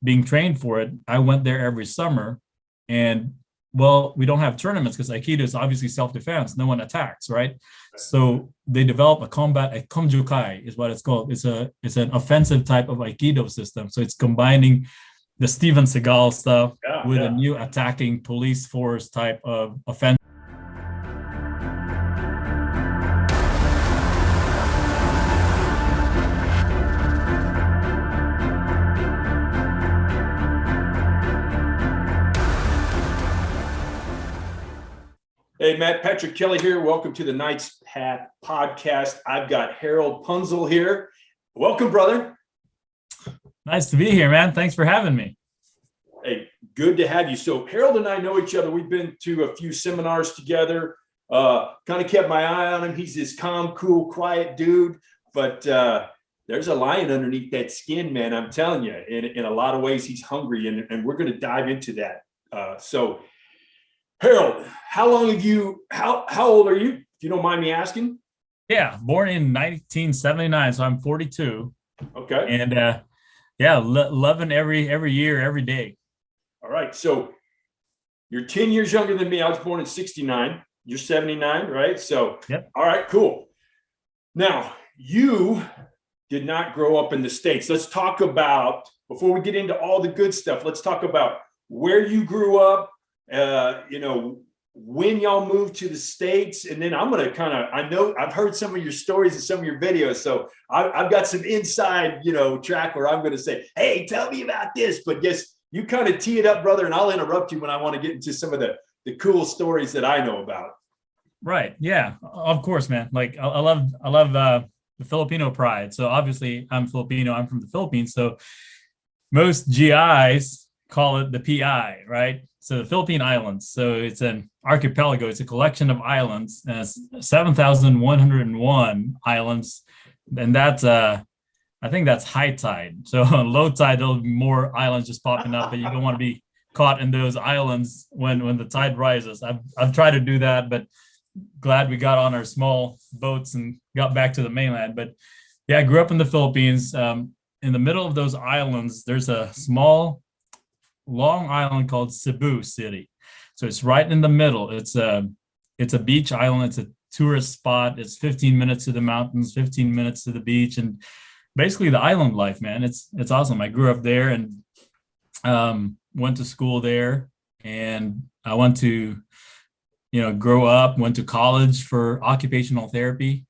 being trained for it, I went there every summer. And well, we don't have tournaments because Aikido is obviously self-defense. No one attacks, right? So they develop a komjukai is what it's called. It's an offensive type of Aikido system. So it's combining the Steven Seagal stuff with a new attacking police force type of offense. Hey, Matt, Patrick Kelly here. Welcome to the Knight's Hat podcast. I've got Harold Punzal here. Welcome, brother. Nice to be here, man. Thanks for having me. Hey, good to have you. So Harold and I know each other. We've been to a few seminars together. Kind of kept my eye on him. He's this calm, cool, quiet dude. But there's a lion underneath that skin, man. I'm telling you, in a lot of ways, he's hungry. And we're going to dive into that. So Harold, how old are you? If you don't mind me asking. Yeah, born in 1979, so I'm 42. Okay. And loving every year, every day. All right. So you're 10 years younger than me. I was born in 69. You're 79, right? So, yep. All right, cool. Now, you did not grow up in the States. Let's talk about, before we get into all the good stuff, let's talk about where you grew up. When y'all moved to the States, and then I'm going to I know I've heard some of your stories and some of your videos. So I've got some inside, track where I'm going to say, hey, tell me about this, but just you kind of tee it up, brother. And I'll interrupt you when I want to get into some of the cool stories that I know about. Right. Yeah, of course, man. Like I love the Filipino pride. So obviously I'm Filipino. I'm from the Philippines. So most GIs call it the PI, right? So the Philippine Islands. So it's an archipelago. It's a collection of islands, 7,101 islands. And that's, I think that's high tide. So on low tide, there'll be more islands just popping up, but you don't want to be caught in those islands when the tide rises. I've tried to do that, but glad we got on our small boats and got back to the mainland. But yeah, I grew up in the Philippines. In the middle of those islands, there's a small Long Island called Cebu City. So it's right in the middle. It's a beach island. It's a tourist spot. It's 15 minutes to the mountains, 15 minutes to the beach, and basically the island life, man. It's awesome. I grew up there and went to school there, and I went to grow up, went to college for occupational therapy.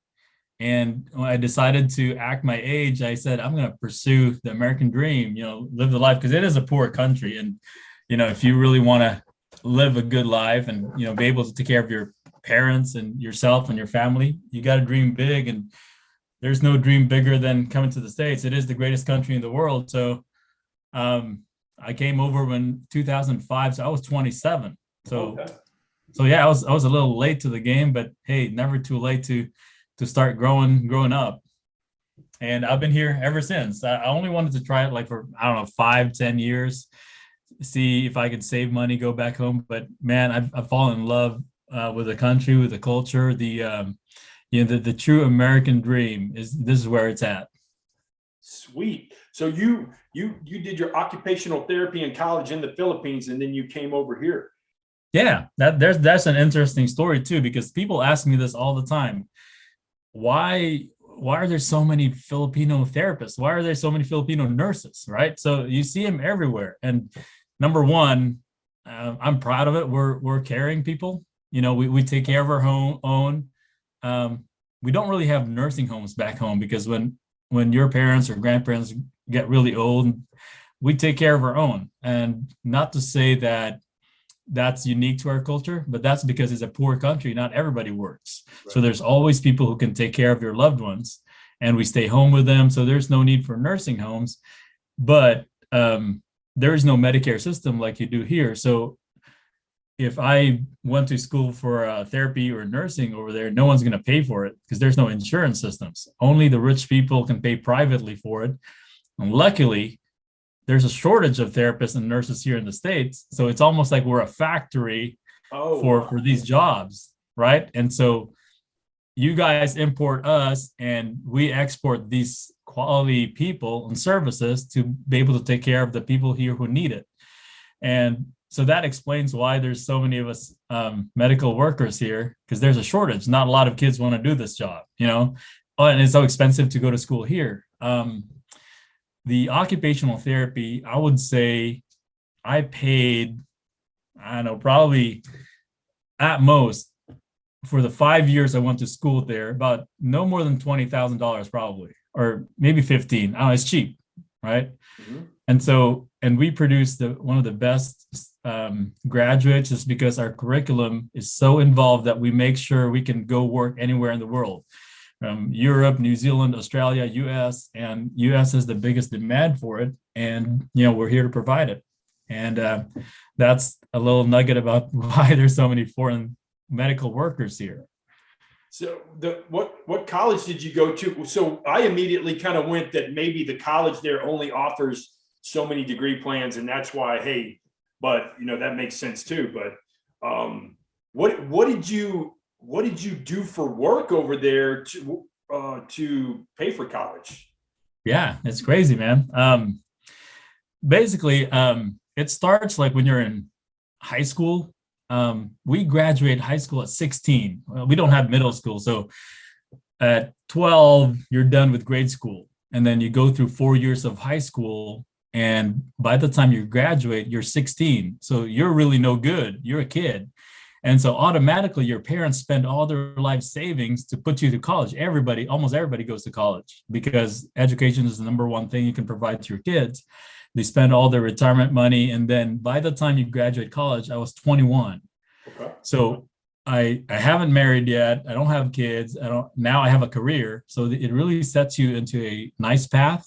And when I decided to act my age, I said, I'm going to pursue the American dream, live the life, because it is a poor country. And, if you really want to live a good life and, be able to take care of your parents and yourself and your family, you got to dream big. And there's no dream bigger than coming to the States. It is the greatest country in the world. So I came over in 2005. So I was 27. So yeah, I was a little late to the game, but hey, never too late to start growing up. And I've been here ever since. I only wanted to try it like for, 5-10 years, see if I could save money, go back home. But man, I've fallen in love with the country, with the culture, the true American dream this is where it's at. Sweet. So you did your occupational therapy in college in the Philippines, and then you came over here. Yeah, that's an interesting story too, because people ask me this all the time. Why are there so many Filipino therapists? Why are there so many Filipino nurses, right? So you see them everywhere. And number one, I'm proud of it. We're caring people. We take care of our own. We don't really have nursing homes back home because when your parents or grandparents get really old, we take care of our own. And not to say that that's unique to our culture, but that's because it's a poor country. Not everybody works. Right. So there's always people who can take care of your loved ones, and we stay home with them. So there's no need for nursing homes, but there is no Medicare system like you do here. So if I went to school for therapy or nursing over there, no one's going to pay for it because there's no insurance systems. Only the rich people can pay privately for it. And luckily, there's a shortage of therapists and nurses here in the States. So it's almost like we're a factory for these jobs, right? And so you guys import us and we export these quality people and services to be able to take care of the people here who need it. And so that explains why there's so many of us medical workers here, because there's a shortage. Not a lot of kids want to do this job, Oh, and it's so expensive to go to school here. The occupational therapy, I would say I paid, I don't know, probably at most for the 5 years I went to school there, about no more than $20,000 probably, or maybe 15. Oh, it's cheap, right? Mm-hmm. And we produce one of the best graduates just because our curriculum is so involved that we make sure we can go work anywhere in the world. Europe, New Zealand, Australia, US, and US has the biggest demand for it. And, we're here to provide it. And that's a little nugget about why there's so many foreign medical workers here. So what college did you go to? So I immediately kind of went that maybe the college there only offers so many degree plans, and that's why, hey, but that makes sense too. But what did you do for work over there to pay for college? Yeah, it's crazy, man. Basically, it starts like when you're in high school. We graduate high school at 16. Well, we don't have middle school. So at 12, you're done with grade school. And then you go through 4 years of high school. And by the time you graduate, you're 16. So you're really no good. You're a kid. And so automatically your parents spend all their life savings to put you to college. Almost everybody goes to college because education is the number one thing you can provide to your kids. They spend all their retirement money. And then by the time you graduate college, I was 21. Okay. So I haven't married yet. I don't have kids. Now I have a career. So it really sets you into a nice path.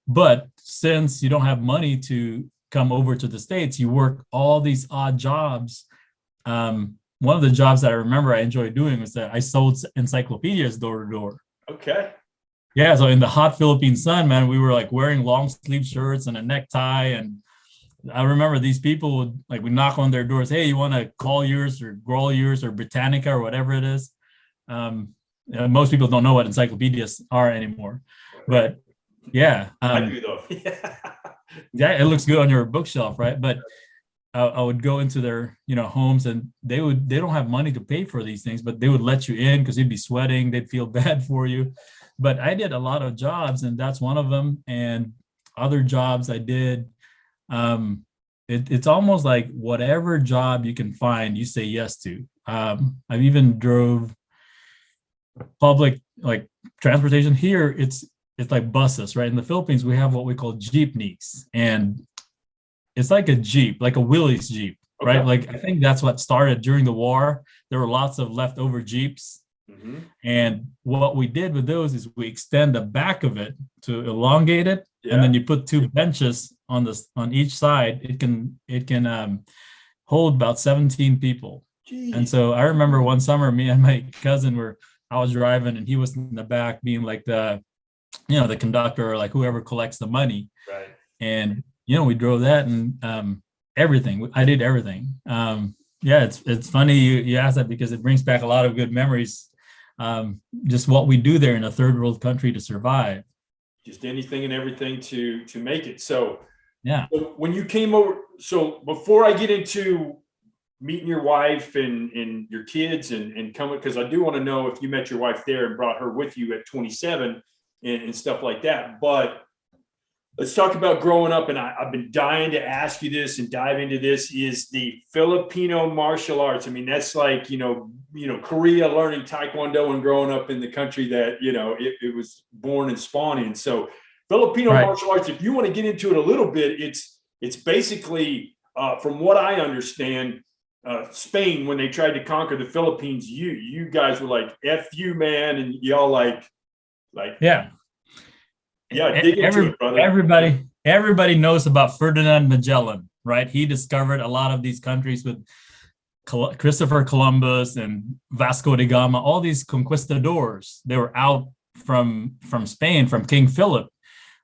But since you don't have money to come over to the States, you work all these odd jobs. One of the jobs that I remember I enjoyed doing was that I sold encyclopedias door to door. Okay. Yeah, so in the hot Philippine sun, man, we were like wearing long sleeve shirts and a necktie. And I remember these people would we knock on their doors. Hey, you want to call yours or grow yours or Britannica or whatever it is. Most people don't know what encyclopedias are anymore, but yeah. I do though. Yeah, it looks good on your bookshelf, right? But I would go into their homes, and they don't have money to pay for these things, but they would let you in because you'd be sweating. They'd feel bad for you. But I did a lot of jobs, and that's one of them. And other jobs I did, it's almost like whatever job you can find, you say yes to. I've even drove public transportation here. It's like buses, right? In the Philippines, we have what we call jeepneys, and it's like a Jeep, like a Willys Jeep, okay, right? I think that's what started during the war. There were lots of leftover Jeeps. Mm-hmm. And what we did with those is we extend the back of it to elongate it. Yeah. And then you put two benches on each side. It can hold about 17 people. Jeez. And so I remember one summer, me and my cousin I was driving and he was in the back being like the conductor or whoever collects the money. Right. And we drove that and everything. I did everything. Yeah, it's funny you ask that because it brings back a lot of good memories. Just what we do there in a third world country to survive. Just anything and everything to make it. So yeah. So when you came over, so before I get into meeting your wife and your kids and coming, because I do want to know if you met your wife there and brought her with you at 27 and stuff like that. But let's talk about growing up. And I've been dying to ask you this and dive into this, is the Filipino martial arts. I mean, that's like, Korea learning Taekwondo and growing up in the country that, it was born and spawning. And so Filipino martial arts, if you want to get into it a little bit, it's basically, from what I understand, Spain, when they tried to conquer the Philippines, you guys were like, F you, man. And y'all yeah. Yeah, dig into it, brother. Everybody knows about Ferdinand Magellan, right? He discovered a lot of these countries with Christopher Columbus and Vasco da Gama, all these conquistadors. They were out from Spain, from King Philip,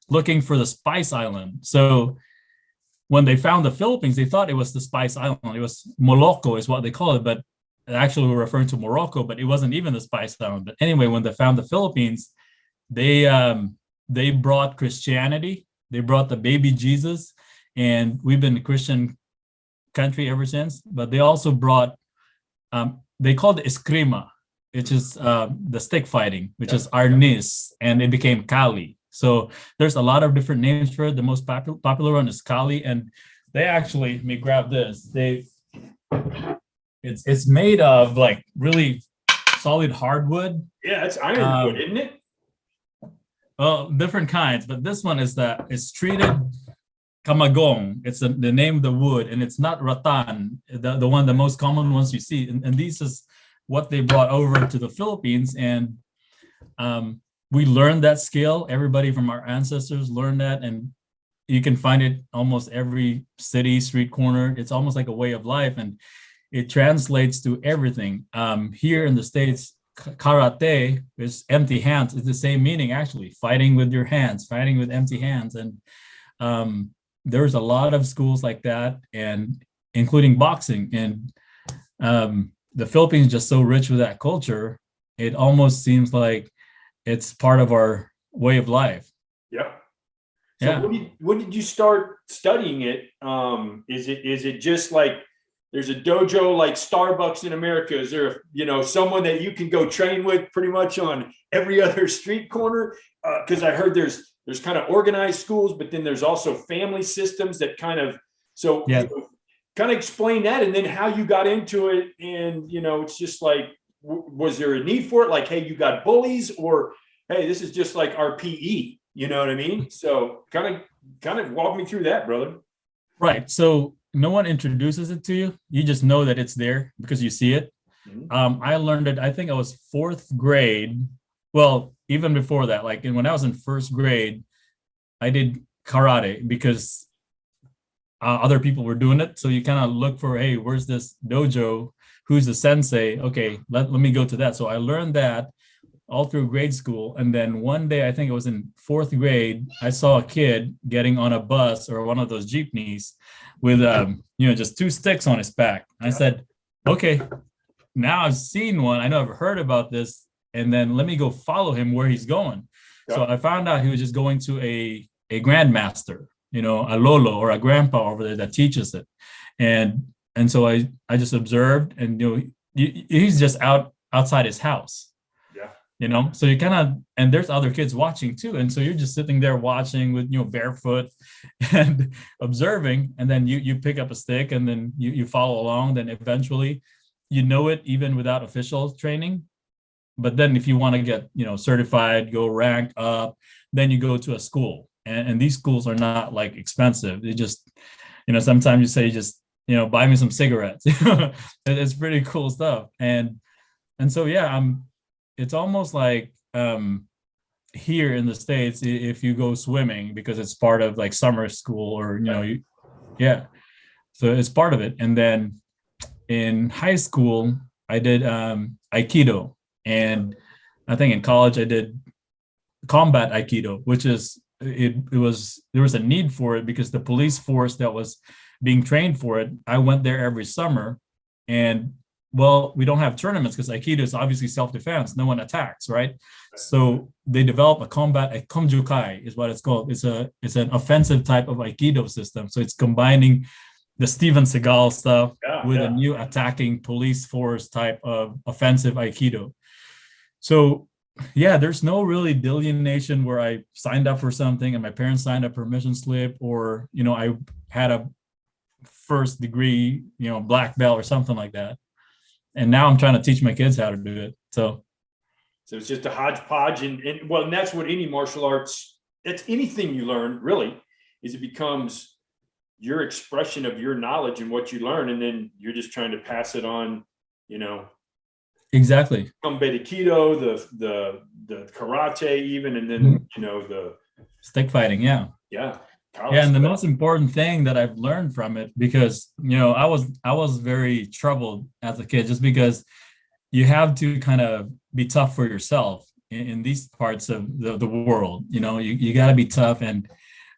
looking for the Spice Island. So when they found the Philippines, they thought it was the Spice Island. It was Moloko is what they call it. But actually we're referring to Morocco, but it wasn't even the Spice Island. But anyway, when they found the Philippines, they brought Christianity, they brought the baby Jesus, and we've been a Christian country ever since. But they also brought, they called it eskrima, which is the stick fighting, which is arnis, and it became Kali. So there's a lot of different names for it. The most popular one is Kali, and they actually, let me grab this. It's made of like really solid hardwood. Yeah, it's ironwood, isn't it? Well, different kinds, but this one is that it's treated kamagong. It's the name of the wood, and it's not rattan, the most common ones you see. And this is what they brought over to the Philippines, and we learned that skill. Everybody from our ancestors learned that, and you can find it almost every city, street corner. It's almost like a way of life, and it translates to everything. Here in the States, karate is empty hands. It's the same meaning, actually, fighting with your hands, fighting with empty hands. And there's a lot of schools like that, and including boxing. And the Philippines is just so rich with that culture. It almost seems like it's part of our way of life. Yeah. So when did you start studying it? Is it just like there's a dojo like Starbucks in America? Is there, someone that you can go train with pretty much on every other street corner? Because I heard there's kind of organized schools, but then there's also family systems that kind of, kind of explain that, and then how you got into it. And, it's just like, was there a need for it? Like, hey, you got bullies, or, hey, this is just like our PE, you know what I mean? So kind of walk me through that, brother. Right. So no one introduces it to you. You just know that it's there because you see it. Mm-hmm. I learned it, I think I was fourth grade. Well, even before that, like when I was in first grade, I did karate because other people were doing it. So you kind of look for, hey, where's this dojo? Who's the sensei? Okay, let me go to that. So I learned that all through grade school. And then one day, I think it was in fourth grade, I saw a kid getting on a bus or one of those jeepneys with, just two sticks on his back. I said, okay, now I've seen one. I know I've heard about this. And then let me go follow him where he's going. Yeah. So I found out he was just going to a grandmaster, a lolo or a grandpa over there that teaches it. And so I just observed, and, he's just outside his house. So you kind of, and there's other kids watching too. And so you're just sitting there watching with, barefoot and observing. And then you pick up a stick, and then you follow along. Then eventually, it even without official training. But then if you want to get, certified, go rank up, then you go to a school. And these schools are not like expensive. They just, sometimes you say, just, buy me some cigarettes. It's pretty cool stuff. And so, it's almost like here in the States, if you go swimming, because it's part of like summer school, or, so it's part of it. And then in high school, I did Aikido. And I think in college, I did combat Aikido, which is, there was a need for it because the police force that was being trained for it, I went there every summer. And well, we don't have tournaments because Aikido is obviously self-defense. No one attacks, right? So they develop a komjukai is what it's called. It's an offensive type of Aikido system. So it's combining the Steven Seagal stuff with a new attacking police force type of offensive Aikido. So there's no really delineation where I signed up for something and my parents signed a permission slip, or, I had a first degree, black belt or something like that. And now I'm trying to teach my kids how to do it. So it's just a hodgepodge. And that's what any martial arts, that's anything you learn really, is it becomes your expression of your knowledge and what you learn. And then you're just trying to pass it on, Exactly. Combat Aikido, the karate even, and then, the stick fighting. Yeah. And the most important thing that I've learned from it, because, I was very troubled as a kid, just because you have to kind of be tough for yourself in these parts of the world. You got to be tough. And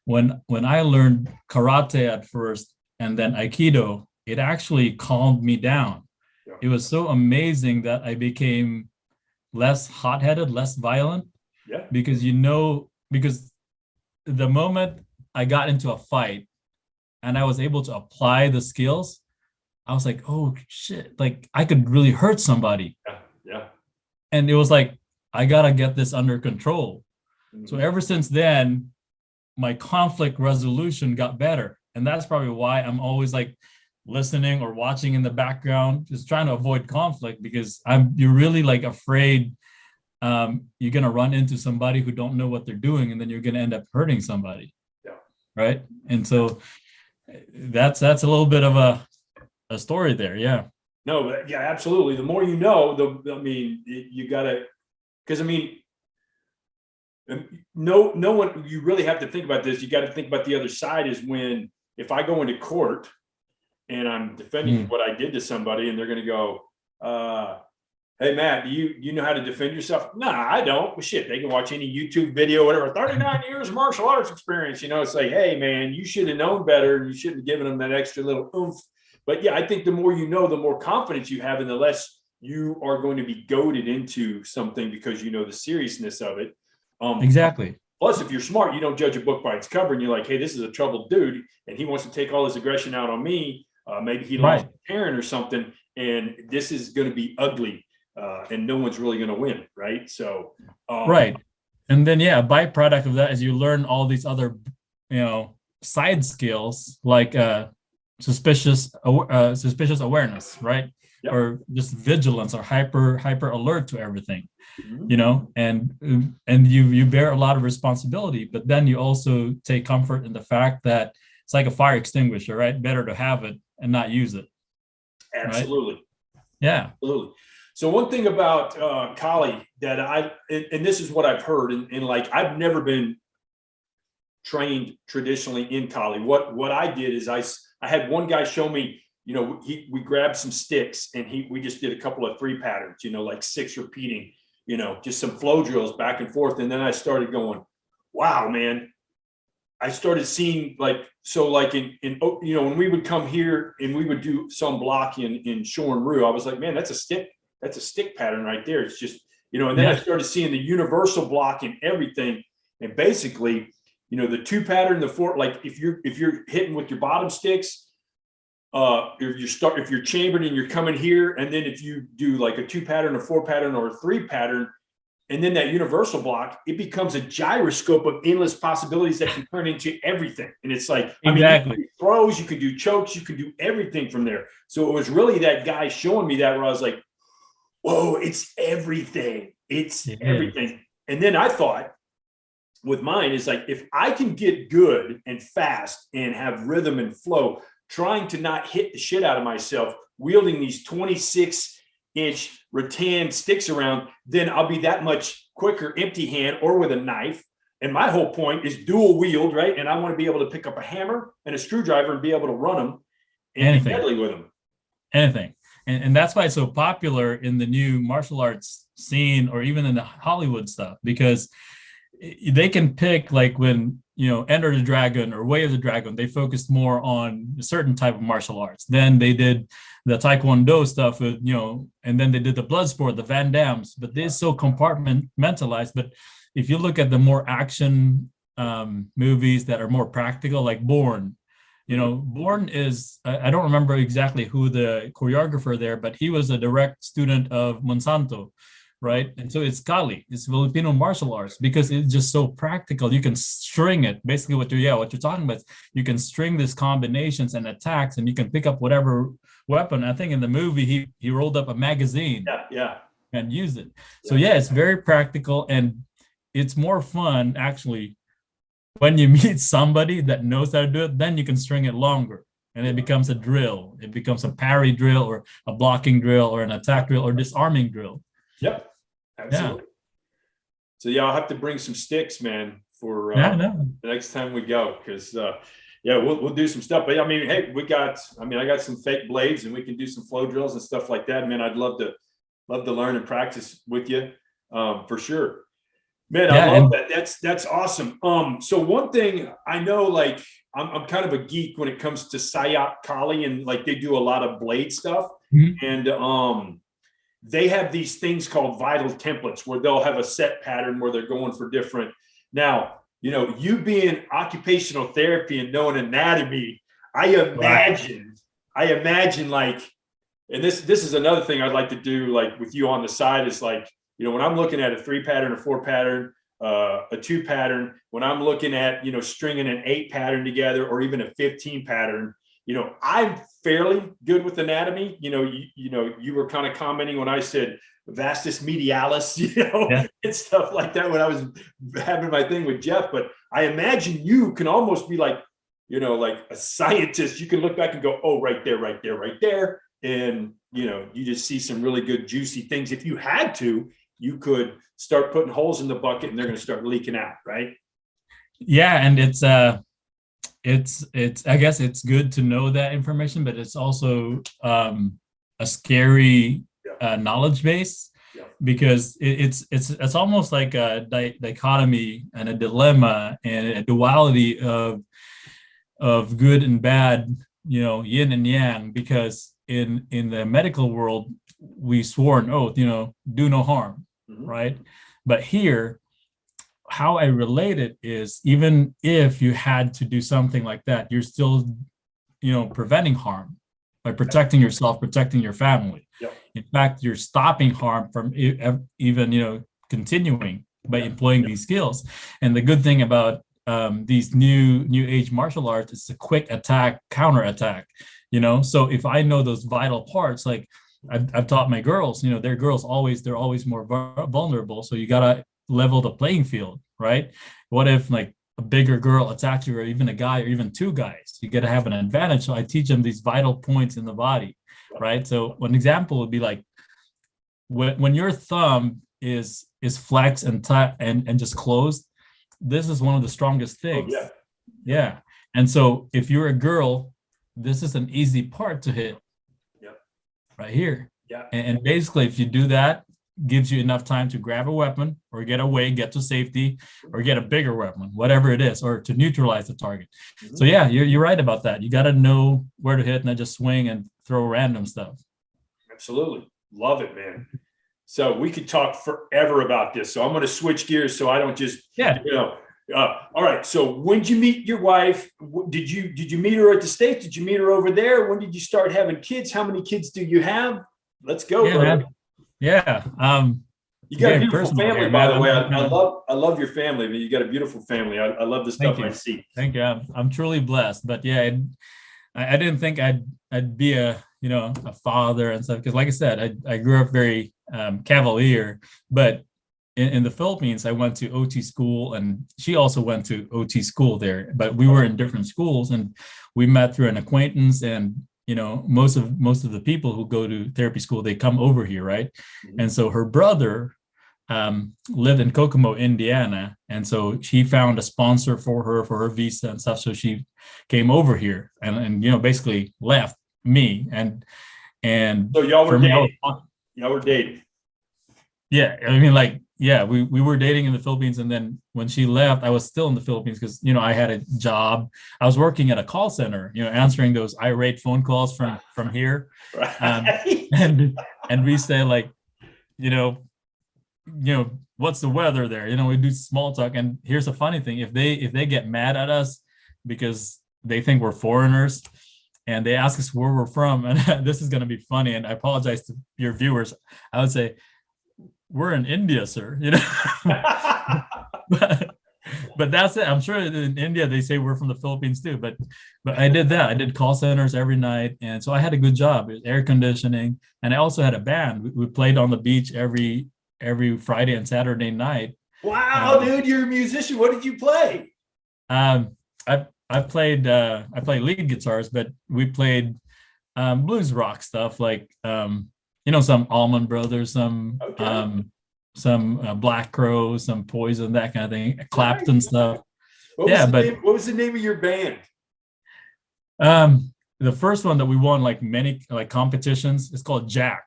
when I learned karate at first and then Aikido, it actually calmed me down. Yeah. it was so amazing that I became less hot-headed, less violent, Yeah. because because the moment I got into a fight and I was able to apply the skills, I was like, oh shit, like I could really hurt somebody. Yeah. Yeah. And it was like, I gotta get this under control. So Mhm. ever since then, my conflict resolution got better. And that's probably why I'm always like listening or watching in the background, just trying to avoid conflict, because you're really like afraid you're gonna run into somebody who don't know what they're doing, and then you're gonna end up hurting somebody. Yeah. Right. And so that's a little bit of a story there. Yeah. No, but yeah, absolutely. The more you know, you gotta, because no one, you really have to think about this. You got to think about the other side is when, if I go into court and I'm defending what I did to somebody and they're going to go, hey, Matt, do you know how to defend yourself? Nah, I don't. Well, shit, they can watch any YouTube video, whatever, 39 years of martial arts experience, it's like, hey, man, you should have known better. And you shouldn't have given them that extra little oomph. But yeah, I think the more you know, the more confidence you have and the less you are going to be goaded into something because you know the seriousness of it. Exactly. Plus, if you're smart, you don't judge a book by its cover, and you're like, hey, this is a troubled dude, and he wants to take all his aggression out on me. Maybe he lost a parent or something, and this is going to be ugly, and no one's really going to win, right? So, right. And then, a byproduct of that is you learn all these other, side skills like suspicious awareness, right? Yep. Or just vigilance, or hyper alert to everything. And you bear a lot of responsibility, but then you also take comfort in the fact that it's like a fire extinguisher, right? Better to have it and not use it. Absolutely. Right? Yeah. Absolutely. So one thing about Kali that and this is what I've heard, and like, I've never been trained traditionally in Kali. What I did is I had one guy show me, we grabbed some sticks and we just did a couple of 3 patterns, like 6 repeating, just some flow drills back and forth. And then I started going, wow, man. I started seeing in when we would come here and we would do some block in Shorn Rue, I was like, man, that's a stick pattern right there. It's just, and then I started seeing the universal block and everything. And basically, the 2 pattern, the 4, like if you're hitting with your bottom sticks, if you're chambered and you're coming here, and then if you do like a 2 pattern, a 4 pattern, or a 3 pattern, and then that universal block, it becomes a gyroscope of endless possibilities that can turn into everything. And it's like, exactly. You can do throws, you can do chokes, you can do everything from there. So it was really that guy showing me that where I was like, whoa, it's everything. It's everything. And then I thought with mine is like, if I can get good and fast and have rhythm and flow, trying to not hit the shit out of myself, wielding these 26-inch rattan sticks around, then I'll be that much quicker empty hand or with a knife. And my whole point is dual wield, right? And I want to be able to pick up a hammer and a screwdriver and be able to run them and be deadly with them. Anything. And that's why it's so popular in the new martial arts scene, or even in the Hollywood stuff, because they can pick, like when, Enter the Dragon or Way of the Dragon, they focused more on a certain type of martial arts. Then they did the Taekwondo stuff with, and then they did the blood sport, the Van Dams, but they're so compartmentalized. But if you look at the more action movies that are more practical, like Bourne, Bourne is, I don't remember exactly who the choreographer there, but he was a direct student of Monsanto. Right. And so it's Kali, it's Filipino martial arts, because it's just so practical. You can string it. Basically what you're talking about, you can string these combinations and attacks, and you can pick up whatever weapon. I think in the movie, he rolled up a magazine and used it. So it's very practical, and it's more fun actually when you meet somebody that knows how to do it. Then you can string it longer, and it becomes a drill. It becomes a parry drill, or a blocking drill, or an attack drill, or disarming drill. Yep. Absolutely. So I'll have to bring some sticks, man, for the next time we go, because we'll do some stuff. But hey, I got some fake blades, and we can do some flow drills and stuff like that. Man, I'd love to learn and practice with you, for sure. Man, I Yeah, love and that. That's awesome. So one thing I know, like I'm kind of a geek when it comes to Sayat Kali, and like they do a lot of blade stuff. Mhm. And they have these things called vital templates where they'll have a set pattern where they're going for different. Now, you being occupational therapy and knowing anatomy, Right. I imagine like, and this is another thing I'd like to do, like with you on the side, is like, when I'm looking at a 3 pattern, a 4 pattern, a 2 pattern, when I'm looking at, stringing an 8 pattern together or even a 15 pattern, I'm fairly good with anatomy. You were kind of commenting when I said vastus medialis, Yeah. and stuff like that when I was having my thing with Jeff. But I imagine you can almost be like, like a scientist. You can look back and go, oh, right there, right there, right there. And, you just see some really good, juicy things. If you had to, you could start putting holes in the bucket and they're going to start leaking out, right? Yeah, and it's I guess it's good to know that information, but it's also a scary Yeah. knowledge base, Yeah. because it's almost like a dichotomy and a dilemma and a duality of good and bad, yin and yang, because in the medical world we swore an oath, do no harm, Mhm. right? But here, how I relate it is, even if you had to do something like that, you're still, preventing harm by protecting yourself, protecting your family. Yep. In fact, you're stopping harm from even, continuing by Yeah. employing these skills. And the good thing about these new age martial arts is a quick attack, counter attack. So if I know those vital parts, like I've taught my girls, they're always more vulnerable. So you gotta level the playing field, right? What if like a bigger girl attacks you, or even a guy, or even 2 guys? You got to have an advantage. So I teach them these vital points in the body, right? So one example would be like when your thumb is flexed and tight and just closed. This is one of the strongest Oh, things. yeah. Yeah. And so if you're a girl, this is an easy part to hit. Yep. Right here. Yeah. And basically, if you do that, gives you enough time to grab a weapon or get away, get to safety, or get a bigger weapon, whatever it is, or to neutralize the target. Mhm. So yeah, you're right about that. You got to know where to hit and not just swing and throw random stuff. Absolutely. Love it, man. So we could talk forever about this. So I'm going to switch gears so I don't just, Yeah. All right. So when did you meet your wife? Did you meet her at the States? Did you meet her over there? When did you start having kids? How many kids do you have? Let's go, Yeah, brother. man. Yeah. You got a Getting beautiful personal family, here, by man. the way. I'm I love your family, but you got a beautiful family. I love the Thank stuff I you. see. Thank you. I'm truly blessed. But yeah, I didn't think I'd be a father and stuff, because like I said, I grew up very cavalier. But in the Philippines, I went to OT school, and she also went to OT school there. But we were in different schools, and we met through an acquaintance. And most of the people who go to therapy school, they come over here, right? Mhm. And so her brother lived in Kokomo, Indiana, and so she found a sponsor for her visa and stuff. So she came over here and basically left me and So y'all for were me, dating. Y'all were dating. yeah, I mean, like, yeah, we were dating in the Philippines, and then when she left, I was still in the Philippines because I had a job. I was working at a call center, answering those irate phone calls from here, Right. and we say like, what's the weather there? We do small talk. And here's a funny thing: if they get mad at us because they think we're foreigners, and they ask us where we're from, and this is going to be funny, and I apologize to your viewers, I would say, we're in India, sir. But that's it. I'm sure in India they say we're from the Philippines too. But I did that. I did call centers every night, and so I had a good job. It was air conditioning, and I also had a band. We played on the beach every Friday and Saturday night. Wow, dude, you're a musician. What did you play? I played lead guitars, but we played blues rock stuff like some Allman Brothers, Okay. some Black Crows, some Poison, that kind of thing, Clapton stuff. What was the name of your band? The first one that we won like many like competitions is called Jack,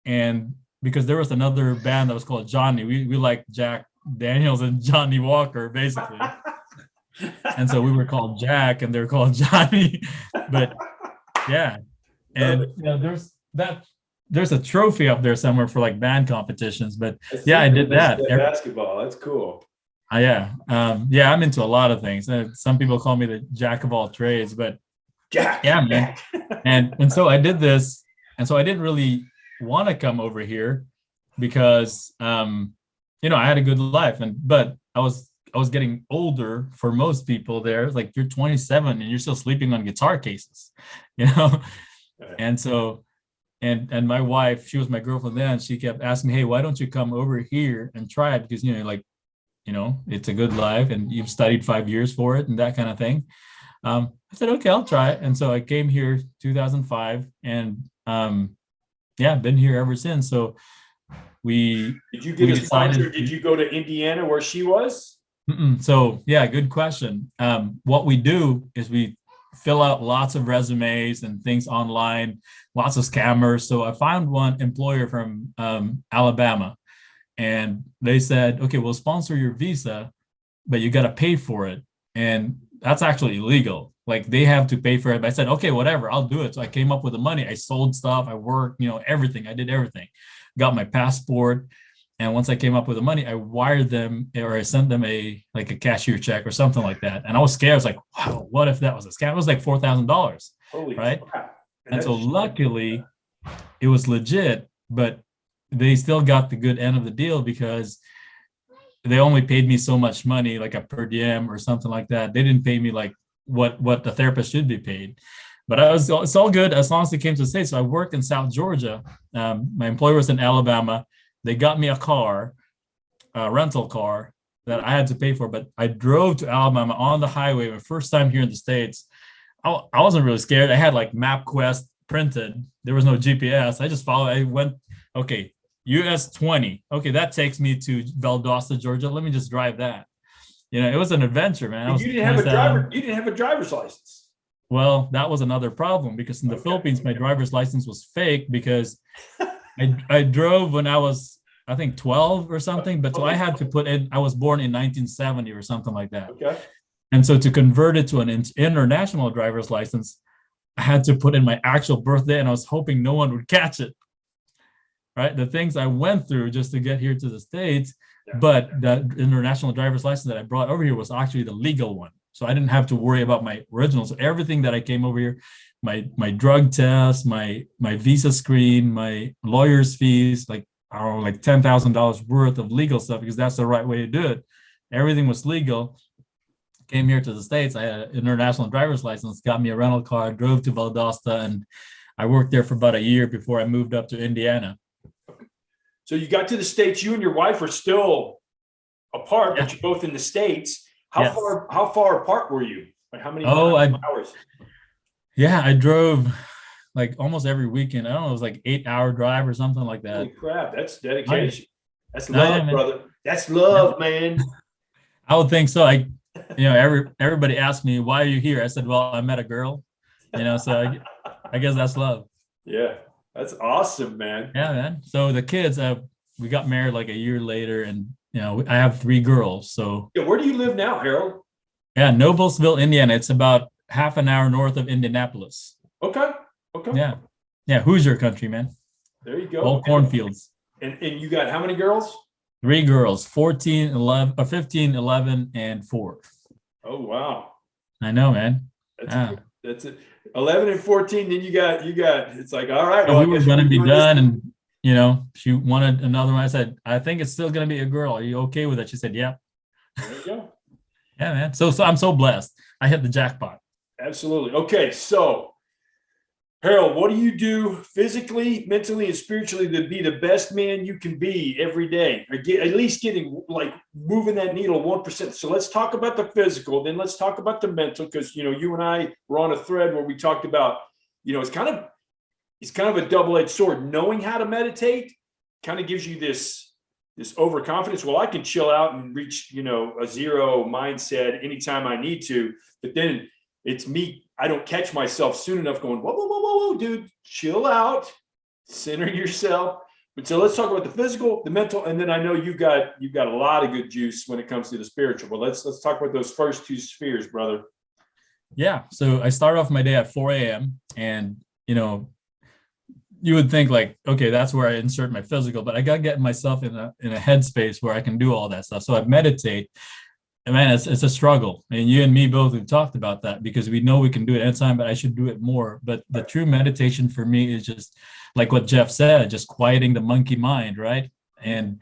and because there was another band that was called Johnny, we like Jack Daniels and Johnny Walker, basically. And so we were called Jack and they're called Johnny. But yeah. And there's a trophy up there somewhere for like band competitions. But yeah, I did that. Basketball. That's cool. Yeah. I'm into a lot of things. Some people call me the jack of all trades, but Jack. Yeah, man. And so I did this. And so I didn't really want to come over here because I had a good life, but I was getting older for most people there. Like, you're 27 and you're still sleeping on guitar cases, And so and my wife, she was my girlfriend then, she kept asking me, hey, why don't you come over here and try it? Because it's a good life and you've studied 5 years for it and that kind of thing. I said, okay, I'll try it. And so I came here 2005 and been here ever since. So did you get a sponsor? Did you go to Indiana where she was? So yeah, good question. What we do is we fill out lots of resumes and things online, lots of scammers. So I found one employer from Alabama, and they said, okay, we'll sponsor your visa, but you got to pay for it. And that's actually illegal. Like, they have to pay for it. But I said, okay, whatever, I'll do it. So I came up with the money. I sold stuff. I worked, everything. I did everything. Got my passport. And once I came up with the money, I wired them, or I sent them a cashier check or something like that. And I was scared. I was like, wow, what if that was a scam? It was like $4,000. Right. Crap. And so luckily it was legit, but they still got the good end of the deal because they only paid me so much money, like a per diem or something like that. They didn't pay me like what the therapist should be paid. But it's all good as long as it came to the States. So I worked in South Georgia. My employer was in Alabama. They got me a rental car that I had to pay for, but I drove to Alabama on the highway. My first time here in the States. I wasn't really scared. I had like MapQuest printed. There was no GPS. I just followed. I went, okay, US 20. Okay, that takes me to Valdosta, Georgia. Let me just drive that. It was an adventure, man. You didn't have a driver. You didn't have a driver's license. Well, that was another problem because in the Philippines, my driver's license was fake because I drove when I was, I think, 12 or something. But so I had to put in, I was born in 1970 or something like that. Okay. And so to convert it to an international driver's license, I had to put in my actual birthday, and I was hoping no one would catch it. Right. The things I went through just to get here to the States. But the international driver's license that I brought over here was actually the legal one. So I didn't have to worry about my original. So everything that I came over here, my drug test, my visa screen, my lawyer's fees, like $10,000 worth of legal stuff, because that's the right way to do it. Everything was legal. Came here to the States. I had an international driver's license, got me a rental car, drove to Valdosta, and I worked there for about a year before I moved up to Indiana. So you got to the States. You and your wife are still apart, but you're both in the States. How far apart were you? Like, how many hours? Yeah, I drove like almost every weekend. I don't know, it was like 8-hour drive or something like that. Holy crap, that's dedication. That's love, brother. That's love, man. I would think so. Everybody asked me, why are you here? I said, well, I met a girl, so I guess that's love. Yeah, that's awesome, man. Yeah, man. So the kids, we got married like a year later, and I have 3 girls. So yeah, where do you live now, Harold? Yeah, Noblesville, Indiana. It's about half an hour north of Indianapolis. Okay. Yeah. Hoosier country, man. There you go. All cornfields. And you got how many girls? 3 girls, 15, 11, and 4. Oh, wow. I know, man. That's it. 11 and 14. Then you got. It's like, all right. Well, we were going to be done, and she wanted another one. I said, I think it's still going to be a girl. Are you okay with it? She said, yeah. There you go. Yeah, man. So I'm so blessed. I hit the jackpot. Absolutely. Okay, so Harold, what do you do physically, mentally, and spiritually to be the best man you can be every day? Or at least getting, like, moving that needle 1%. So let's talk about the physical, then let's talk about the mental, because you and I were on a thread where we talked about, it's kind of a double-edged sword. Knowing how to meditate kind of gives you this overconfidence. Well, I can chill out and reach, a zero mindset anytime I need to, but then it's me. I don't catch myself soon enough going, whoa, dude, chill out, center yourself. So let's talk about the physical, the mental, and then I know you got a lot of good juice when it comes to the spiritual. But let's talk about those first two spheres, brother. Yeah. So I start off my day at 4 a.m. and, you would think like, okay, that's where I insert my physical, but I got to get myself in a headspace where I can do all that stuff. So I meditate. And man, it's a struggle. And you and me both have talked about that because we know we can do it anytime, but I should do it more. But the true meditation for me is just like what Jeff said, just quieting the monkey mind, right? And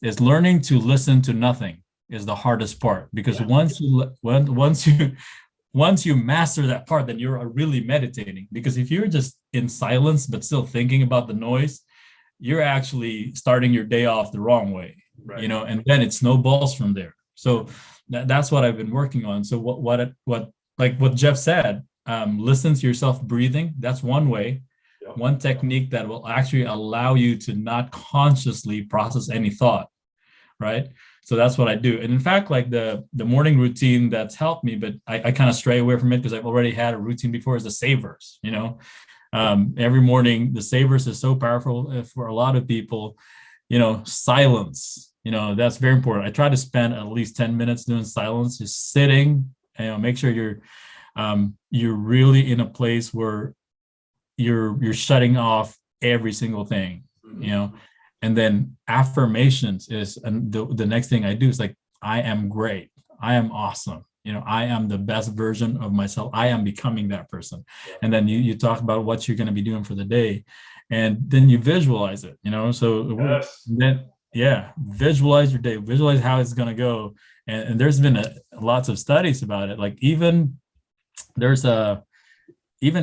is learning to listen to nothing is the hardest part, because once you master that part, then you're really meditating. Because if you're just in silence but still thinking about the noise, you're actually starting your day off the wrong way, Right. and then it snowballs from there. So that's what I've been working on. So what like what Jeff said, listen to yourself breathing. That's one way, one technique that will actually allow you to not consciously process any thought, right? So that's what I do. And in fact, like the morning routine that's helped me, but I kind of stray away from it because I've already had a routine before, is the savers. Every morning, the savers is so powerful for a lot of people. Silence, that's very important. I try to spend at least 10 minutes doing silence, just sitting, make sure you're really in a place where you're shutting off every single thing, and then affirmations is, and the next thing I do is like, I am great. I am awesome. I am the best version of myself. I am becoming that person. And then you talk about what you're going to be doing for the day, and then you visualize it, so then, visualize your day, visualize how it's going to go. And there's been lots of studies about it. Like even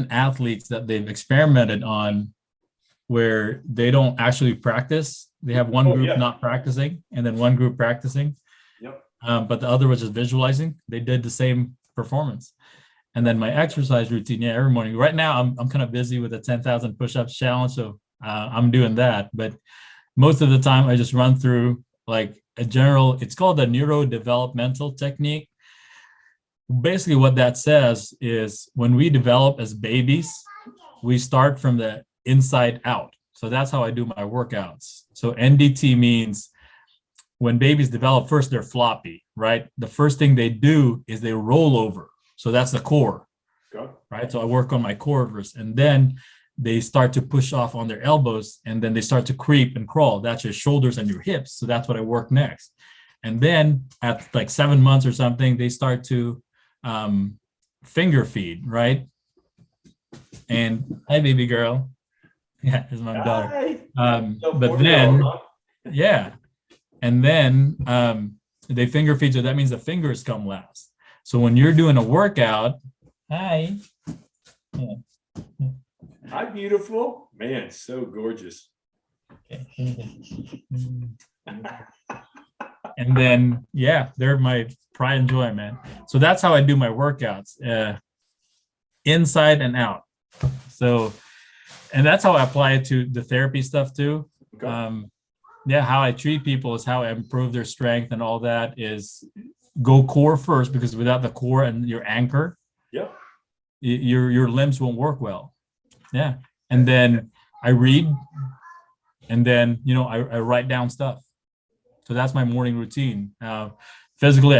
athletes that they've experimented on where they don't actually practice. They have one group not practicing and then one group practicing. But the other was just visualizing. They did the same performance. And then my exercise routine, every morning. Right now, I'm kind of busy with a 10,000 push-ups challenge, so I'm doing that. But most of the time, I just run through like a general. It's called the Neurodevelopmental Technique. Basically, what that says is when we develop as babies, we start from the inside out. So that's how I do my workouts. So NDT means when babies develop, first they're floppy, right? The first thing they do is they roll over. So that's the core, right? So I work on my core first, and then they start to push off on their elbows, and then they start to creep and crawl. That's your shoulders and your hips. So that's what I work next. And then at like 7 months or something, they start to finger feed, right? And hi, baby girl. Yeah, here's my daughter. But then, and then they finger feed. So that means the fingers come last. So when you're doing a workout, hi. Yeah. Hi, beautiful. Man, so gorgeous. And then, they're my pride and joy, man. So that's how I do my workouts, inside and out. So, and that's how I apply it to the therapy stuff too. How I treat people is how I improve their strength, and all that is go core first, because without the core and your anchor, your limbs won't work well. And then I read, and then I write down stuff. So that's my morning routine. Physically,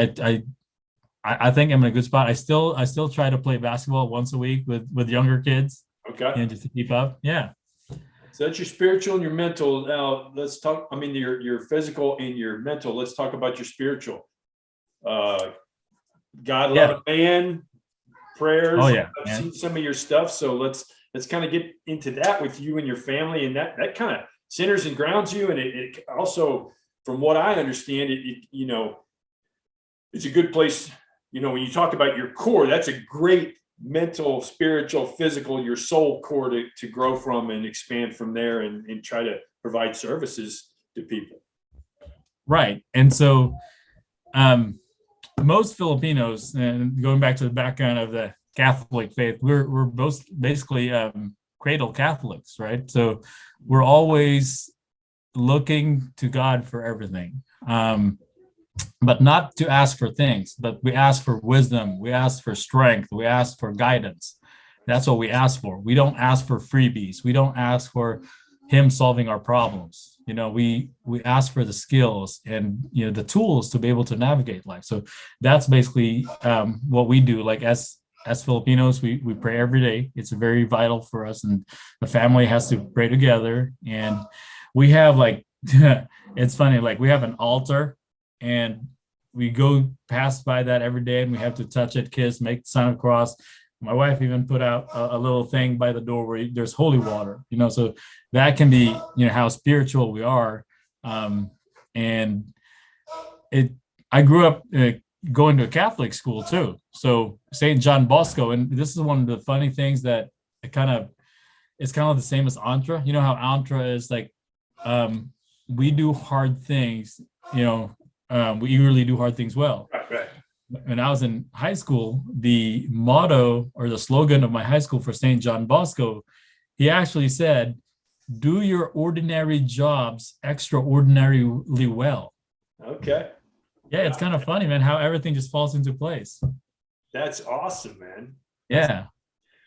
I think I'm in a good spot. I still try to play basketball once a week with younger kids. Just to keep up. So that's your spiritual and your mental. Now let's talk. I mean, your physical and your mental. Let's talk about your spiritual. God, love, a man, prayers. I've seen some of your stuff. So let's kind of get into that with you and your family, and that kind of centers and grounds you. And it also, from what I understand, it's a good place. When you talk about your core, that's a great mental, spiritual, physical, your soul core to grow from and expand from there, and try to provide services to people. Right. And so most Filipinos, and going back to the background of the Catholic faith, we're both basically cradle Catholics, right? So we're always looking to God for everything. But not to ask for things, but we ask for wisdom, we ask for strength, we ask for guidance. That's what we ask for. We don't ask for freebies. We don't ask for him solving our problems. we ask for the skills and the tools to be able to navigate life. So that's basically what we do. Like as Filipinos, we pray every day. It's very vital for us, and the family has to pray together. And we have like it's funny, like we have an altar, and we go past by that every day, and we have to touch it, kiss, make the sign of the cross. My wife even put out a little thing by the door where there's holy water, so that can be, how spiritual we are. And I grew up going to a Catholic school too. So St. John Bosco, and this is one of the funny things that it's kind of the same as Antra. You know how Antra is like, we do hard things, we eagerly do hard things well. Right. When I was in high school, the motto or the slogan of my high school for St. John Bosco, he actually said, "Do your ordinary jobs extraordinarily well." Okay. Yeah, it's kind of funny, man, how everything just falls into place. That's awesome, man. Yeah.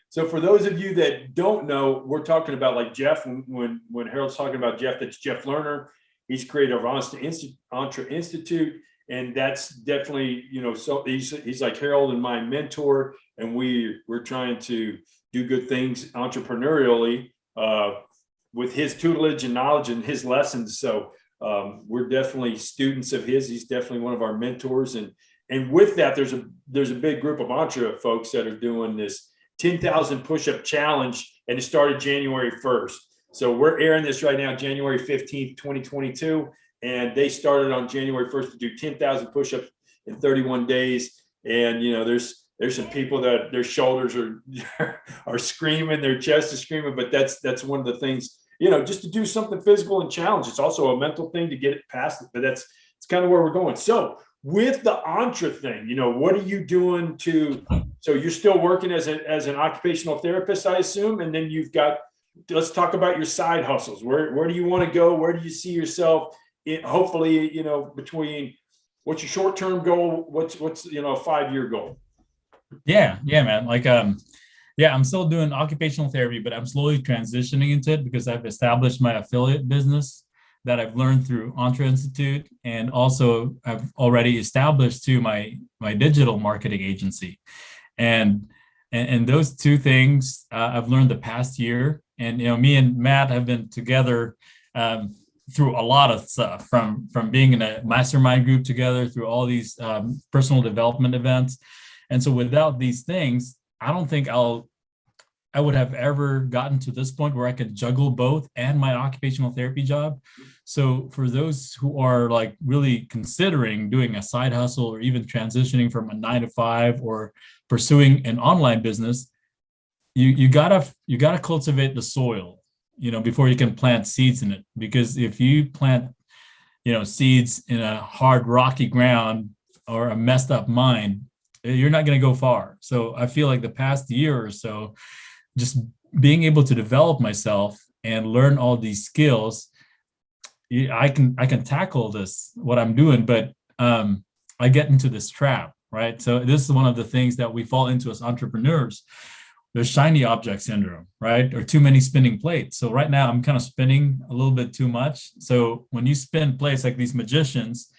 So for those of you that don't know, we're talking about like Jeff. When Harold's talking about Jeff, that's Jeff Lerner. He's creator of Antra Institute. And that's definitely, so he's like Harold and my mentor, and we're trying to do good things entrepreneurially with his tutelage and knowledge and his lessons. So we're definitely students of his. He's definitely one of our mentors. And with that, there's a big group of Antra folks that are doing this 10,000 push-up challenge, and it started January 1st. So we're airing this right now, January 15th, 2022. And they started on January 1st to do 10,000 push-ups in 31 days. And, there's some people that their shoulders are screaming, their chest is screaming, but that's one of the things, just to do something physical and challenge. It's also a mental thing to get it past it, but it's kind of where we're going. So with the Antra thing, what are you doing so you're still working as an occupational therapist, I assume, and then let's talk about your side hustles. Where do you want to go? Where do you see yourself? Hopefully, between what's your short-term goal, what's a 5-year goal? Yeah, man. Like, I'm still doing occupational therapy, but I'm slowly transitioning into it because I've established my affiliate business that I've learned through Antra Institute, and also I've already established too my digital marketing agency, and those two things I've learned the past year. And me and Matt have been together through a lot of stuff, from being in a mastermind group together, through all these personal development events. And so without these things, I don't think I would have ever gotten to this point where I could juggle both and my occupational therapy job. So for those who are like really considering doing a side hustle, or even transitioning from a 9-to-5, or pursuing an online business, you gotta cultivate the soil, before you can plant seeds in it. Because if you plant, seeds in a hard, rocky ground or a messed up mind, you're not going to go far. So I feel like the past year or so, just being able to develop myself and learn all these skills, I can tackle what I'm doing, but I get into this trap, right? So this is one of the things that we fall into as entrepreneurs. There's shiny object syndrome, right? Or too many spinning plates. So right now I'm kind of spinning a little bit too much. So when you spin plates like these magicians,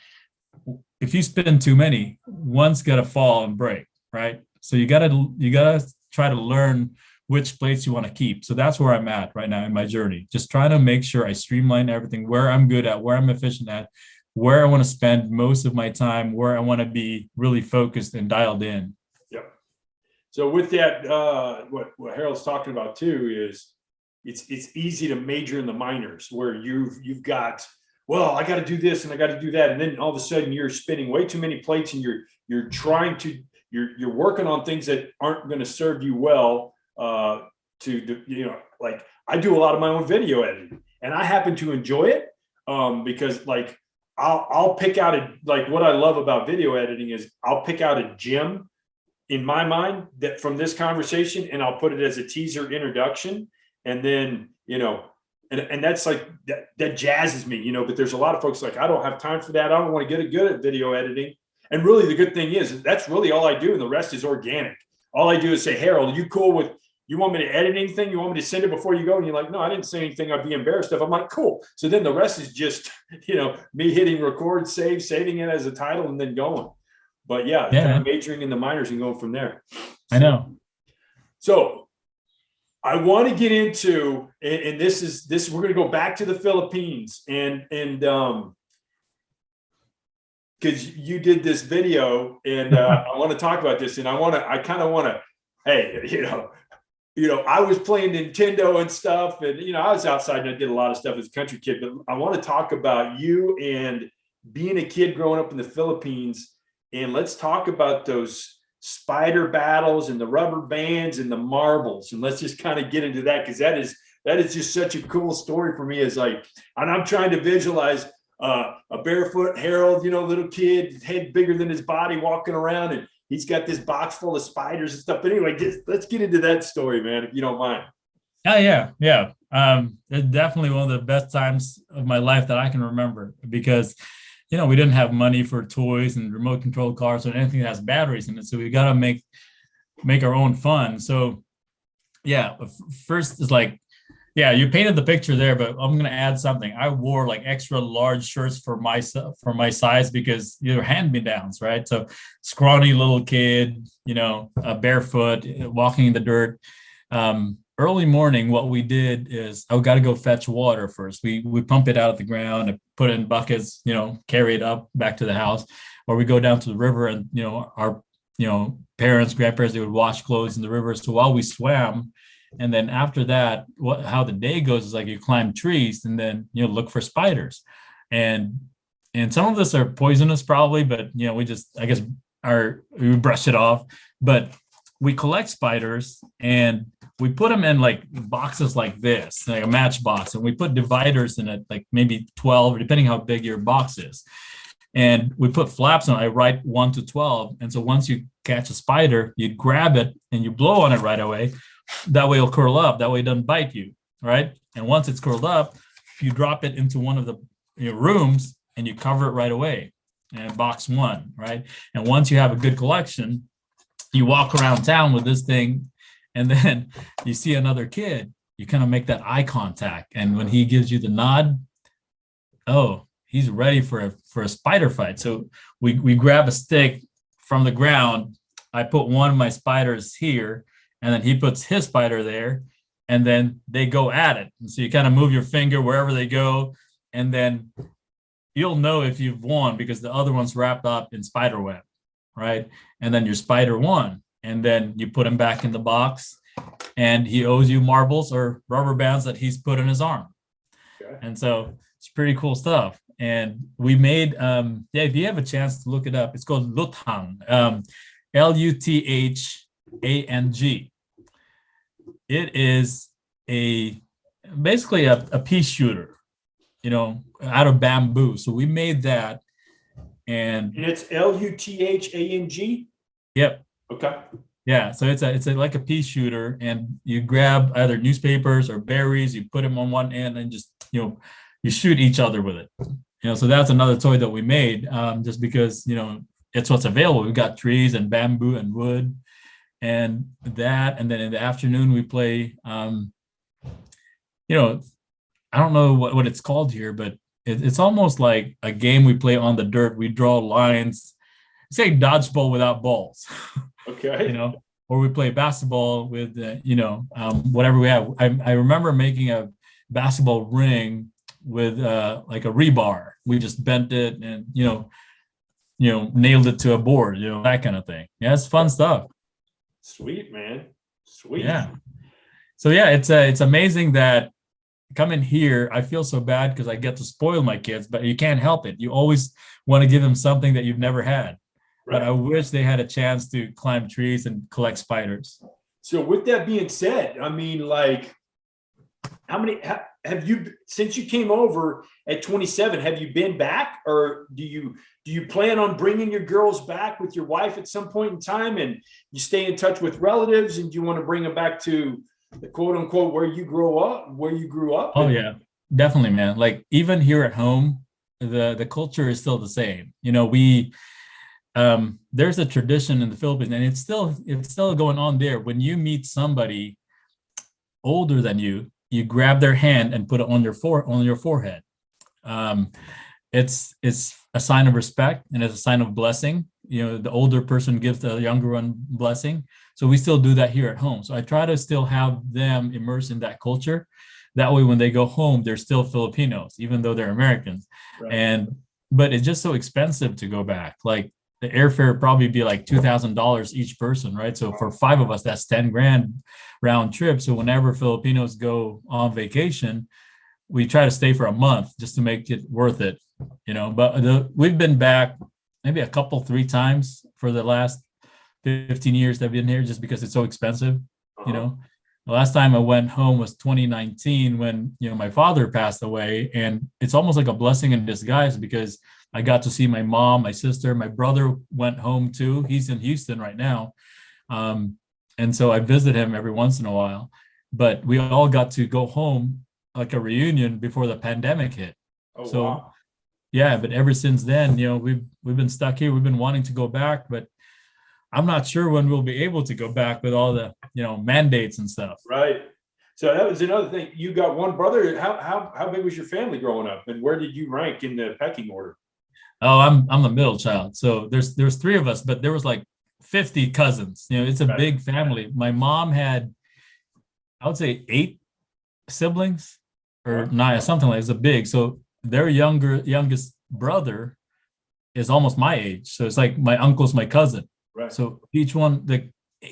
if you spin too many, one's got to fall and break, right? So you gotta try to learn which plates you want to keep. So that's where I'm at right now in my journey. Just trying to make sure I streamline everything, where I'm good at, where I'm efficient at, where I want to spend most of my time, where I want to be really focused and dialed in. So with that, what Harold's talking about too is it's easy to major in the minors, where you've got, well, I got to do this and I got to do that, and then all of a sudden you're spinning way too many plates, and you're working on things that aren't going to serve you well. Like I do a lot of my own video editing, and I happen to enjoy it because like I'll pick out what I love about video editing is I'll pick out a gem in my mind that from this conversation, and I'll put it as a teaser introduction. And then, and that's like, that jazzes me, but there's a lot of folks like, I don't have time for that. I don't want to get good at video editing. And really the good thing is that's really all I do. And the rest is organic. All I do is say, Harold, are you cool with you want me to edit anything? You want me to send it before you go? And you're like, no, I didn't say anything I'd be embarrassed of. I'm like, cool. So then the rest is just, me hitting record, saving it as a title, and then going. But yeah, kind of majoring in the minors and going from there. I know. So I want to get into, and this we're going to go back to the Philippines, and because you did this video, and I want to talk about this, and I kind of want to, hey, I was playing Nintendo and stuff, and I was outside and I did a lot of stuff as a country kid, but I want to talk about you and being a kid growing up in the Philippines, and let's talk about those spider battles and the rubber bands and the marbles, and let's just kind of get into that, because that is just such a cool story for me. And I'm trying to visualize a barefoot Harold, little kid, head bigger than his body, walking around, and he's got this box full of spiders and stuff. But anyway, let's get into that story, man, if you don't mind. Yeah. It's definitely one of the best times of my life that I can remember, because we didn't have money for toys and remote control cars or anything that has batteries in it, so we got to make our own fun. So first is you painted the picture there, but I'm going to add something. I wore extra large shirts for my size, because they're hand-me-downs, right? So scrawny little kid, barefoot, walking in the dirt. Early morning, what we did is I got to go fetch water first. We pump it out of the ground and put it in buckets, carry it up back to the house, or we go down to the river, and our parents, grandparents, they would wash clothes in the river. So while we swam, and then after that, how the day goes is you climb trees and then look for spiders, and some of us are poisonous probably, but we just, I guess, we brush it off. But we collect spiders and we put them in boxes like this, like a matchbox, and we put dividers in it, maybe 12, depending how big your box is. And we put flaps on it. I write 1 to 12. And so once you catch a spider, you grab it and you blow on it right away. That way it'll curl up. That way it doesn't bite you, right? And once it's curled up, you drop it into one of the rooms and you cover it right away. And box 1, right? And once you have a good collection, you walk around town with this thing, and then you see another kid, you kind of make that eye contact. And when he gives you the nod, oh, he's ready for a spider fight. So we grab a stick from the ground. I put one of my spiders here, and then he puts his spider there, and then they go at it. And so you kind of move your finger wherever they go, and then you'll know if you've won because the other one's wrapped up in spider web, right? And then your spider won, and then you put him back in the box, and he owes you marbles or rubber bands that he's put in his arm. Okay. And so it's pretty cool stuff. And we made, if you have a chance to look it up, it's called Luthang, Luthang. It is basically a pea shooter, out of bamboo. So we made that. And it's Luthang? Yep. Okay. Yeah. So it's like a pea shooter, and you grab either newspapers or berries, you put them on one end, and just, you shoot each other with it. So that's another toy that we made, just because, it's what's available. We've got trees and bamboo and wood and that. And then in the afternoon, we play, I don't know what it's called here, but it's almost like a game we play on the dirt. We draw lines, say dodgeball without balls. Okay. Or we play basketball with, whatever we have. I remember making a basketball ring with like a rebar. We just bent it and, nailed it to a board, that kind of thing. Yeah, it's fun stuff. Sweet, man. Sweet. Yeah. So yeah, it's amazing that coming here, I feel so bad because I get to spoil my kids, but you can't help it. You always want to give them something that you've never had. Right. But I wish they had a chance to climb trees and collect spiders. So with that being said, I mean, how many have you, since you came over at 27, have you been back, or do you plan on bringing your girls back with your wife at some point in time, and you stay in touch with relatives, and do you want to bring them back to the quote unquote where you grew up? Oh yeah, definitely, man. Even here at home, the culture is still the same. We there's a tradition in the Philippines, and it's still going on there. When you meet somebody older than you, you grab their hand and put it on your forehead. It's a sign of respect and it's a sign of blessing. You know, the older person gives the younger one blessing. So we still do that here at home. So I try to still have them immersed in that culture. That way, when they go home, they're still Filipinos, even though they're Americans. Right. But it's just so expensive to go back. Like the airfare probably be like $2,000 each person, right? So for 5 of us, that's 10 grand round trip. So whenever Filipinos go on vacation, we try to stay for a month just to make it worth it, you know. But we've been back maybe 3 times for the last 15 years that I've been here, just because it's so expensive, you know. The last time I went home was 2019 when, you know, my father passed away, and it's almost like a blessing in disguise because I got to see my mom, my sister, my brother went home too. He's in Houston right now. And so I visit him every once in a while, but we all got to go home like a reunion before the pandemic hit. Oh, so wow. Yeah, but ever since then, you know, we've been stuck here. We've been wanting to go back, but I'm not sure when we'll be able to go back with all the, you know, mandates and stuff. Right. So that was another thing. You got one brother. How big was your family growing up, and where did you rank in the pecking order? Oh, I'm the middle child. So there's 3 of us, but there was like 50 cousins. You know, it's a big family. My mom had, I would say 8 siblings or 9, something like. It's a big. So their youngest brother is almost my age. So it's like my uncle's my cousin. Right. So each one, the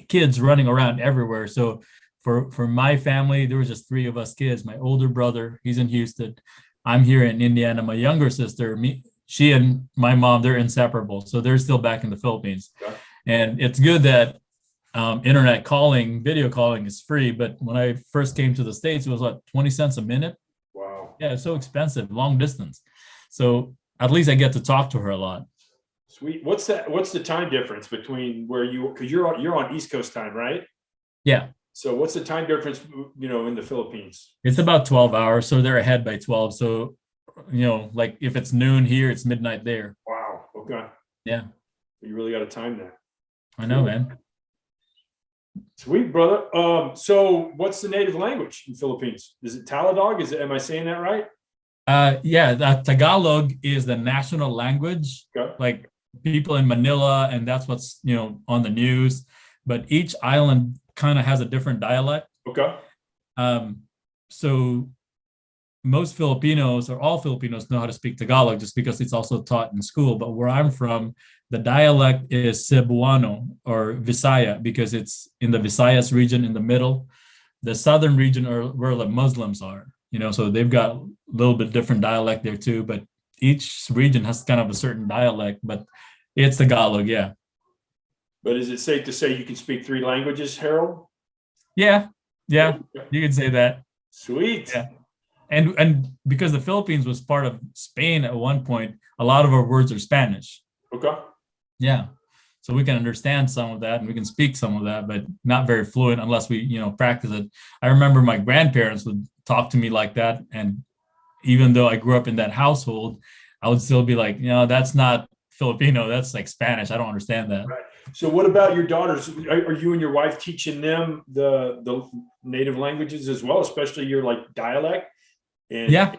kids running around everywhere. So for my family, there was just 3 of us kids. My older brother, he's in Houston. I'm here in Indiana. My younger sister, she and my mom, they're inseparable. So they're still back in the Philippines. Okay. And it's good that internet calling, video calling is free. But when I first came to the States, it was like 20 cents a minute. Wow. Yeah, it's so expensive, long distance. So at least I get to talk to her a lot. Sweet. What's the time difference between where because you're on East Coast time, right? Yeah. So what's the time difference, you know, in the Philippines? It's about 12 hours. So they're ahead by 12. So, you know, like if it's noon here, it's midnight there. Wow. Okay. Yeah. You really got to time that. I know, man. Sweet, brother. So what's the native language in Philippines? Is it Tagalog? Am I saying that right? Yeah, Tagalog is the national language. Okay. Like people in Manila, and that's what's, you know, on the news. But each island kind of has a different dialect. Okay. So most Filipinos, or all Filipinos, know how to speak Tagalog just because it's also taught in school. But where I'm from, the dialect is Cebuano or Visaya because it's in the Visayas region in the middle. The southern region are where the Muslims are, you know, so they've got a little bit different dialect there too. But each region has kind of a certain dialect, but it's Tagalog, yeah. But is it safe to say you can speak 3 languages, Harold? Yeah, you can say that. Sweet. Yeah. And because the Philippines was part of Spain at one point, a lot of our words are Spanish. Okay. Yeah. So we can understand some of that and we can speak some of that, but not very fluent unless we, you know, practice it. I remember my grandparents would talk to me like that. And even though I grew up in that household, I would still be like, you know, that's not Filipino, that's like Spanish. I don't understand that. Right. So what about your daughters? Are you and your wife teaching them the native languages as well, especially your like dialect? Yeah.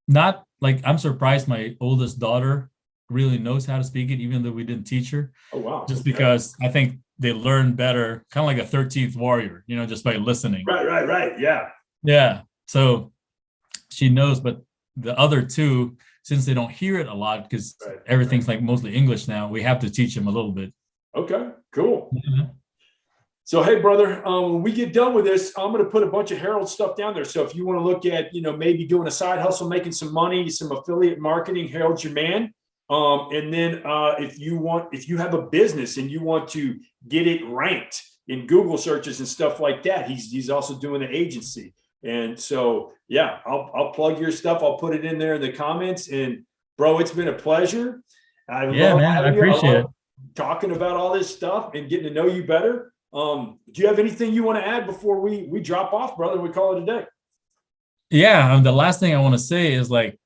Not like, I'm surprised my oldest daughter really knows how to speak it, even though we didn't teach her. Oh, wow. Just because I think they learn better, kind of like a 13th warrior, you know, just by listening. Right. Yeah. Yeah. So she knows, but the other 2, since they don't hear it a lot, because everything's like mostly English now, we have to teach them a little bit. Okay, cool. Mm-hmm. So, hey, brother, when we get done with this, I'm going to put a bunch of Harold stuff down there. So if you want to look at, you know, maybe doing a side hustle, making some money, some affiliate marketing, Harold's your man. And then if you have a business and you want to get it ranked in Google searches and stuff like that, he's also doing an agency. And so, yeah, I'll plug your stuff. I'll put it in there in the comments. And bro, it's been a pleasure. I appreciate it. Talking about all this stuff and getting to know you better. Do you have anything you want to add before we drop off, brother? We call it a day. Yeah. The last thing I want to say is like,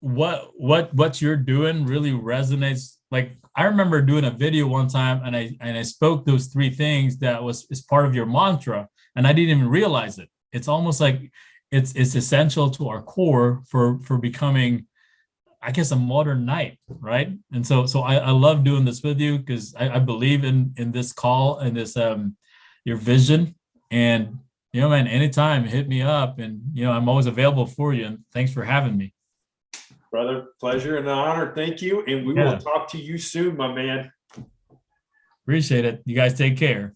what you're doing really resonates. Like I remember doing a video one time and I spoke those 3 things that is part of your mantra. and I didn't even realize it. It's almost like it's essential to our core for becoming, I guess, a modern knight, right? And so I love doing this with you because I believe in this call and this your vision. And man, anytime, hit me up, and I'm always available for you. And thanks for having me. Brother, pleasure and honor. Thank you. And we will talk to you soon, my man. Appreciate it. You guys take care.